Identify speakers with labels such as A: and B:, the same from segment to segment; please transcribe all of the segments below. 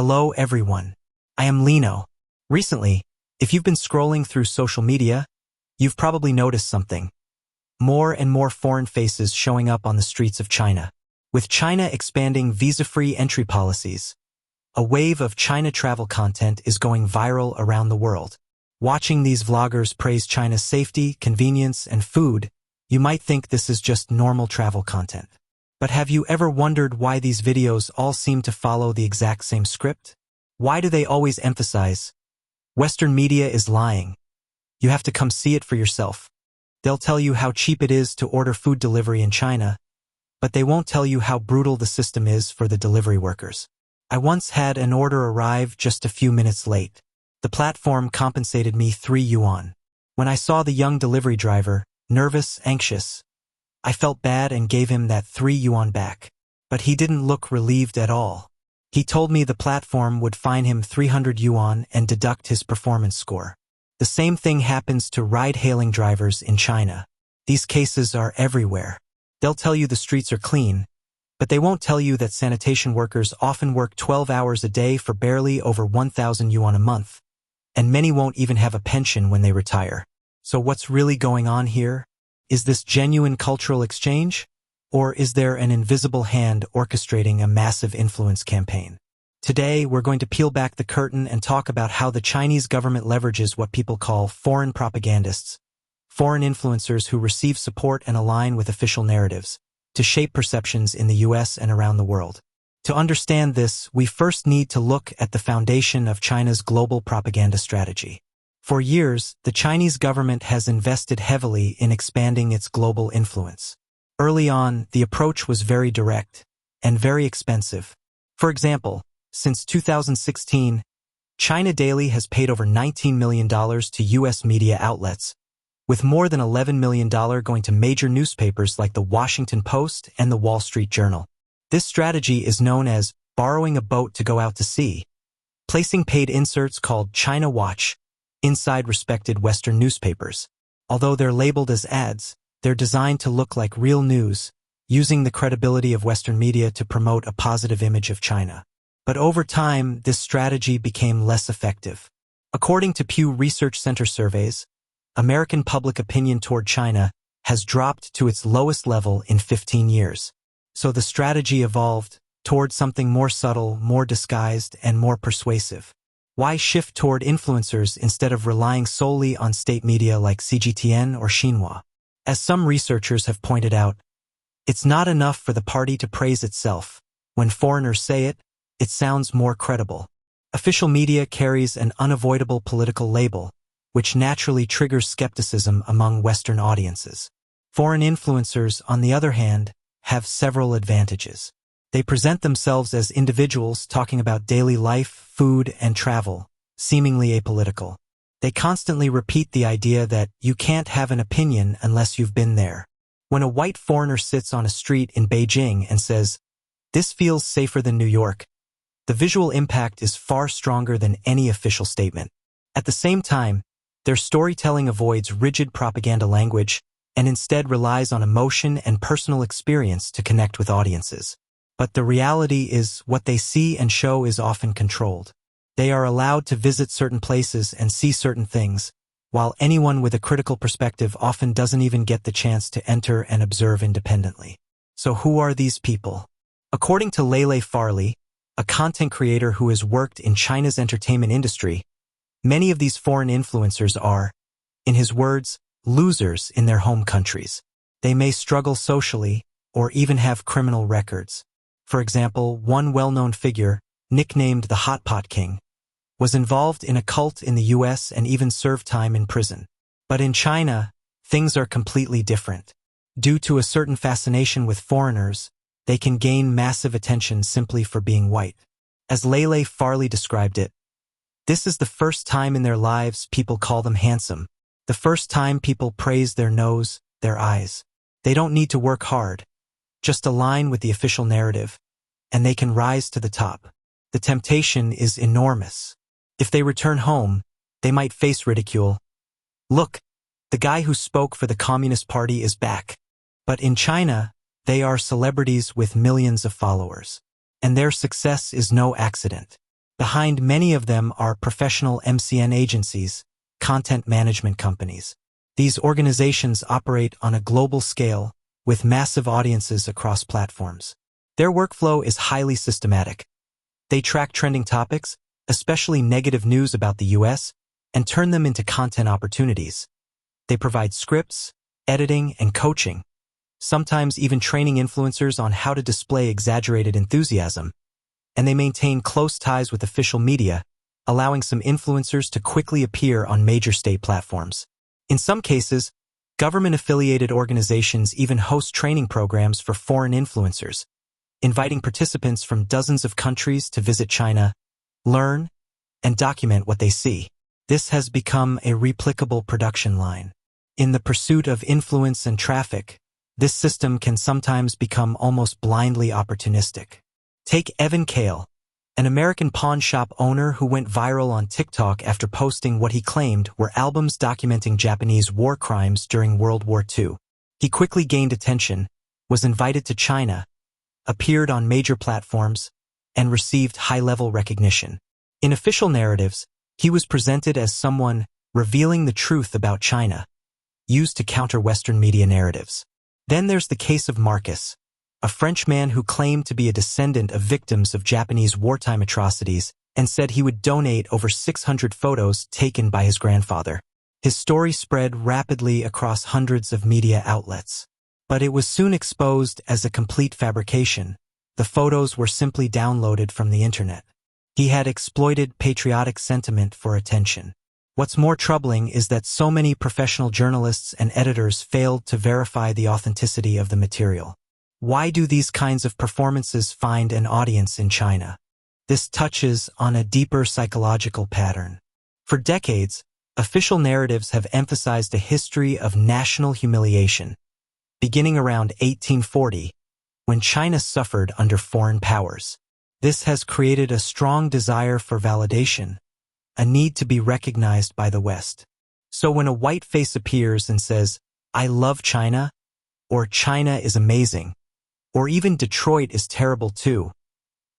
A: Hello everyone. I am Lino. Recently, if you've been scrolling through social media, you've probably noticed something. More and more foreign faces showing up on the streets of China. With China expanding visa-free entry policies, a wave of China travel content is going viral around the world. Watching these vloggers praise China's safety, convenience, and food, you might think this is just normal travel content. But have you ever wondered why these videos all seem to follow the exact same script? Why do they always emphasize, Western media is lying? You have to come see it for yourself. They'll tell you how cheap it is to order food delivery in China, but they won't tell you how brutal the system is for the delivery workers. I once had an order arrive just a few minutes late. The platform compensated me 3 yuan. When I saw the young delivery driver, nervous, anxious, I felt bad and gave him that 3 yuan back. But he didn't look relieved at all. He told me the platform would fine him 300 yuan and deduct his performance score. The same thing happens to ride-hailing drivers in China. These cases are everywhere. They'll tell you the streets are clean, but they won't tell you that sanitation workers often work 12 hours a day for barely over 1,000 yuan a month, and many won't even have a pension when they retire. So what's really going on here? Is this genuine cultural exchange? Or is there an invisible hand orchestrating a massive influence campaign? Today, we're going to peel back the curtain and talk about how the Chinese government leverages what people call foreign propagandists, foreign influencers who receive support and align with official narratives, to shape perceptions in the US and around the world. To understand this, we first need to look at the foundation of China's global propaganda strategy. For years, the Chinese government has invested heavily in expanding its global influence. Early on, the approach was very direct and very expensive. For example, since 2016, China Daily has paid over $19 million to U.S. media outlets, with more than $11 million going to major newspapers like the Washington Post and the Wall Street Journal. This strategy is known as borrowing a boat to go out to sea, placing paid inserts called China Watch inside respected Western newspapers. Although they're labeled as ads, they're designed to look like real news, using the credibility of Western media to promote a positive image of China. But over time, this strategy became less effective. According to Pew Research Center surveys, American public opinion toward China has dropped to its lowest level in 15 years. So the strategy evolved toward something more subtle, more disguised, and more persuasive. Why shift toward influencers instead of relying solely on state media like CGTN or Xinhua? As some researchers have pointed out, it's not enough for the party to praise itself. When foreigners say it, it sounds more credible. Official media carries an unavoidable political label, which naturally triggers skepticism among Western audiences. Foreign influencers, on the other hand, have several advantages. They present themselves as individuals talking about daily life, food, and travel, seemingly apolitical. They constantly repeat the idea that you can't have an opinion unless you've been there. When a white foreigner sits on a street in Beijing and says, "This feels safer than New York," the visual impact is far stronger than any official statement. At the same time, their storytelling avoids rigid propaganda language and instead relies on emotion and personal experience to connect with audiences. But the reality is what they see and show is often controlled. They are allowed to visit certain places and see certain things, while anyone with a critical perspective often doesn't even get the chance to enter and observe independently. So who are these people? According to Lele Farley, a content creator who has worked in China's entertainment industry, many of these foreign influencers are, in his words, losers in their home countries. They may struggle socially or even have criminal records. For example, one well-known figure, nicknamed the Hot Pot King, was involved in a cult in the US and even served time in prison. But in China, things are completely different. Due to a certain fascination with foreigners, they can gain massive attention simply for being white. As Lele Farley described it, this is the first time in their lives people call them handsome. The first time people praise their nose, their eyes. They don't need to work hard. Just align with the official narrative, and they can rise to the top. The temptation is enormous. If they return home, they might face ridicule. Look, the guy who spoke for the Communist Party is back. But in China, they are celebrities with millions of followers. And their success is no accident. Behind many of them are professional MCN agencies, content management companies. These organizations operate on a global scale with massive audiences across platforms. Their workflow is highly systematic. They track trending topics, especially negative news about the US, and turn them into content opportunities. They provide scripts, editing, and coaching, sometimes even training influencers on how to display exaggerated enthusiasm. And they maintain close ties with official media, allowing some influencers to quickly appear on major state platforms. In some cases, government-affiliated organizations even host training programs for foreign influencers, inviting participants from dozens of countries to visit China, learn, and document what they see. This has become a replicable production line. In the pursuit of influence and traffic, this system can sometimes become almost blindly opportunistic. Take Evan Kale, an American pawn shop owner who went viral on TikTok after posting what he claimed were albums documenting Japanese war crimes during World War II. He quickly gained attention, was invited to China, appeared on major platforms, and received high-level recognition. In official narratives, he was presented as someone revealing the truth about China, used to counter Western media narratives. Then there's the case of Marcus, a French man who claimed to be a descendant of victims of Japanese wartime atrocities and said he would donate over 600 photos taken by his grandfather. His story spread rapidly across hundreds of media outlets. But it was soon exposed as a complete fabrication. The photos were simply downloaded from the internet. He had exploited patriotic sentiment for attention. What's more troubling is that so many professional journalists and editors failed to verify the authenticity of the material. Why do these kinds of performances find an audience in China? This touches on a deeper psychological pattern. For decades, official narratives have emphasized a history of national humiliation, beginning around 1840, when China suffered under foreign powers. This has created a strong desire for validation, a need to be recognized by the West. So when a white face appears and says, "I love China," or "China is amazing," or even "Detroit is terrible too,"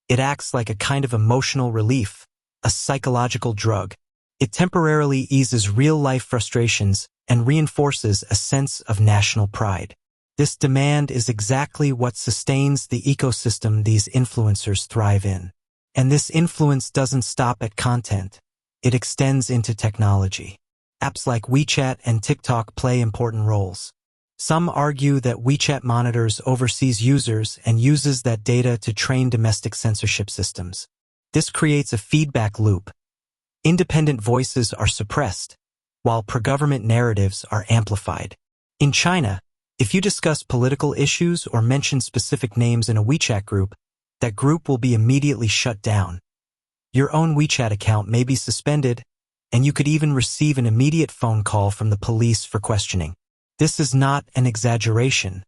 A: it acts like a kind of emotional relief, a psychological drug. It temporarily eases real-life frustrations and reinforces a sense of national pride. This demand is exactly what sustains the ecosystem these influencers thrive in. And this influence doesn't stop at content. It extends into technology. Apps like WeChat and TikTok play important roles. Some argue that WeChat monitors overseas users and uses that data to train domestic censorship systems. This creates a feedback loop. Independent voices are suppressed, while pro-government narratives are amplified. In China, if you discuss political issues or mention specific names in a WeChat group, that group will be immediately shut down. Your own WeChat account may be suspended, and you could even receive an immediate phone call from the police for questioning. This is not an exaggeration.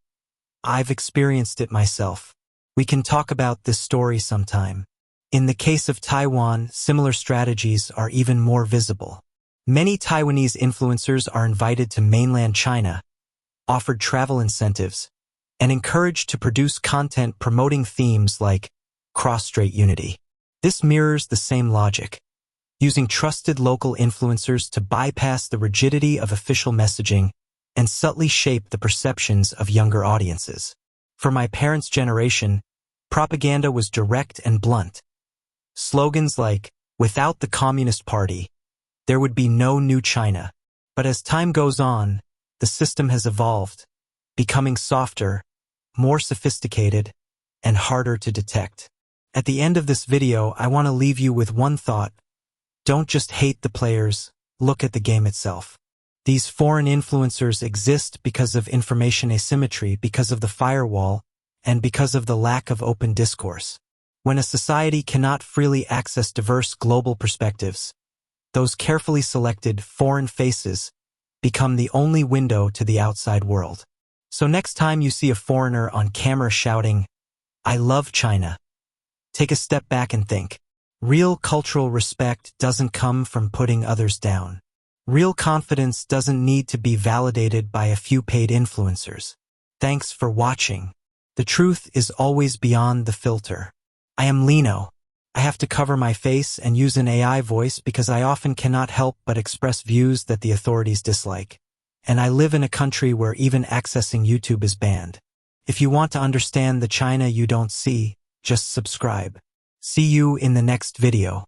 A: I've experienced it myself. We can talk about this story sometime. In the case of Taiwan, similar strategies are even more visible. Many Taiwanese influencers are invited to mainland China, offered travel incentives, and encouraged to produce content promoting themes like cross-strait unity. This mirrors the same logic, using trusted local influencers to bypass the rigidity of official messaging and subtly shape the perceptions of younger audiences. For my parents' generation, propaganda was direct and blunt. Slogans like, "Without the Communist Party, there would be no new China." But as time goes on, the system has evolved, becoming softer, more sophisticated, and harder to detect. At the end of this video, I want to leave you with one thought. Don't just hate the players, look at the game itself. These foreign influencers exist because of information asymmetry, because of the firewall, and because of the lack of open discourse. When a society cannot freely access diverse global perspectives, those carefully selected foreign faces become the only window to the outside world. So next time you see a foreigner on camera shouting, "I love China," take a step back and think. Real cultural respect doesn't come from putting others down. Real confidence doesn't need to be validated by a few paid influencers. Thanks for watching. The truth is always beyond the filter. I am Lino. I have to cover my face and use an AI voice because I often cannot help but express views that the authorities dislike. And I live in a country where even accessing YouTube is banned. If you want to understand the China you don't see, just subscribe. See you in the next video.